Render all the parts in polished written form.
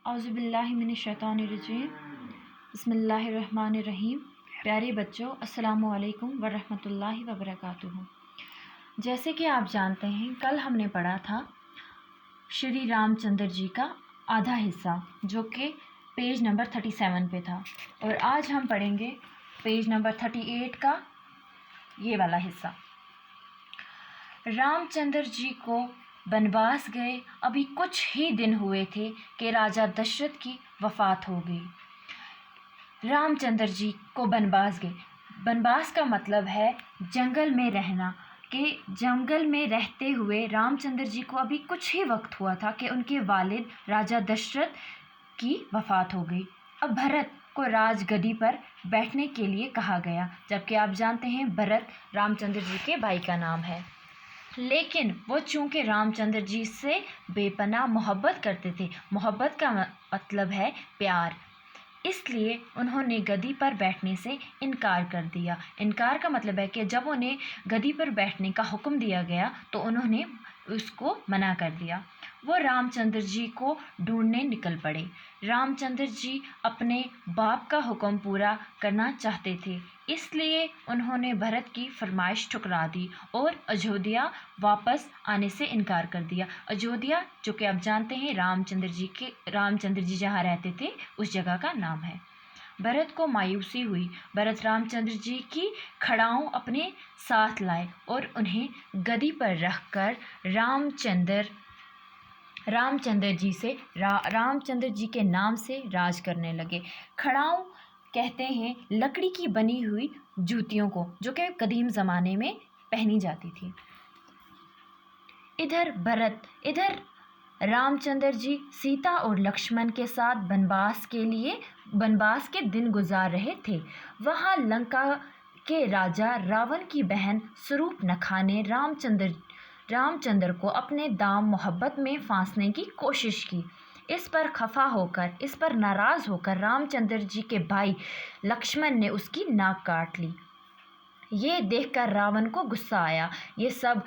औज़ुबिल्लाहि मिनश्शैतानिर्रजीम बिस्मिल्लाहिर्रहमानिर्रहीम। प्यारे बच्चों, अस्सलामु अलैकुम वरहमतुल्लाहि वबरकातुहू। जैसे कि आप जानते हैं, कल हमने पढ़ा था श्री रामचंद्र जी का आधा हिस्सा, जो कि पेज नंबर 37 पे था, और आज हम पढ़ेंगे पेज नंबर 38 का ये वाला हिस्सा। रामचंद्र जी को बनवास गए अभी कुछ ही दिन हुए थे कि राजा दशरथ की वफ़ात हो गई। रामचंद्र जी को बनवास गए। बनवास का मतलब है जंगल में रहना, कि जंगल में रहते हुए रामचंद्र जी को अभी कुछ ही वक्त हुआ था कि उनके वालिद राजा दशरथ की वफ़ात हो गई। अब भरत को राजगद्दी पर बैठने के लिए कहा गया, जबकि आप जानते हैं भरत रामचंद्र जी के भाई का नाम है। लेकिन वो चूँकि रामचंद्र जी से बेपनाह मोहब्बत करते थे, मोहब्बत का मतलब है प्यार, इसलिए उन्होंने गद्दी पर बैठने से इनकार कर दिया। इनकार का मतलब है कि जब उन्हें गद्दी पर बैठने का हुक्म दिया गया तो उन्होंने उसको मना कर दिया। वो रामचंद्र जी को ढूंढने निकल पड़े। रामचंद्र जी अपने बाप का हुक्म पूरा करना चाहते थे, इसलिए उन्होंने भरत की फरमाइश ठुकरा दी और अयोध्या वापस आने से इनकार कर दिया। अयोध्या, जो कि आप जानते हैं रामचंद्र जी जहाँ रहते थे उस जगह का नाम है। भरत को मायूसी हुई। भरत रामचंद्र जी की खड़ाओं अपने साथ लाए और उन्हें गद्दी पर रखकर रामचंद्र जी के नाम से राज करने लगे। खड़ाओं कहते हैं लकड़ी की बनी हुई जूतियों को, जो कि कदीम ज़माने में पहनी जाती थी। इधर रामचंद्र जी सीता और लक्ष्मण के साथ बनवास के दिन गुजार रहे थे। वहाँ लंका के राजा रावण की बहन शूर्पणखा ने रामचंद्र को अपने दाम मोहब्बत में फांसने की कोशिश की। इस पर नाराज़ होकर रामचंद्र जी के भाई लक्ष्मण ने उसकी नाक काट ली। ये देखकर रावण को गुस्सा आया। जब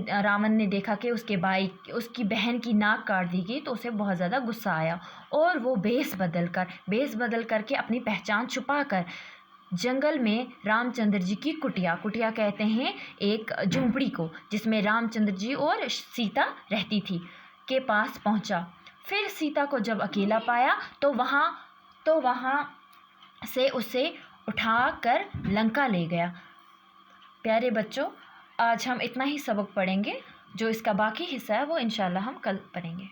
रावण ने देखा कि उसकी बहन की नाक काट दी गई, तो उसे बहुत ज़्यादा गुस्सा आया और वो भेष बदल करके अपनी पहचान छुपाकर जंगल में रामचंद्र जी की कुटिया कहते हैं एक झोंपड़ी को, जिसमें रामचंद्र जी और सीता रहती थी, के पास पहुंचा। फिर सीता को जब अकेला पाया तो वहाँ से उसे उठाकर लंका ले गया। प्यारे बच्चों, आज हम इतना ही सबक पढ़ेंगे। जो इसका बाकी हिस्सा है वो इंशाल्लाह हम कल पढ़ेंगे।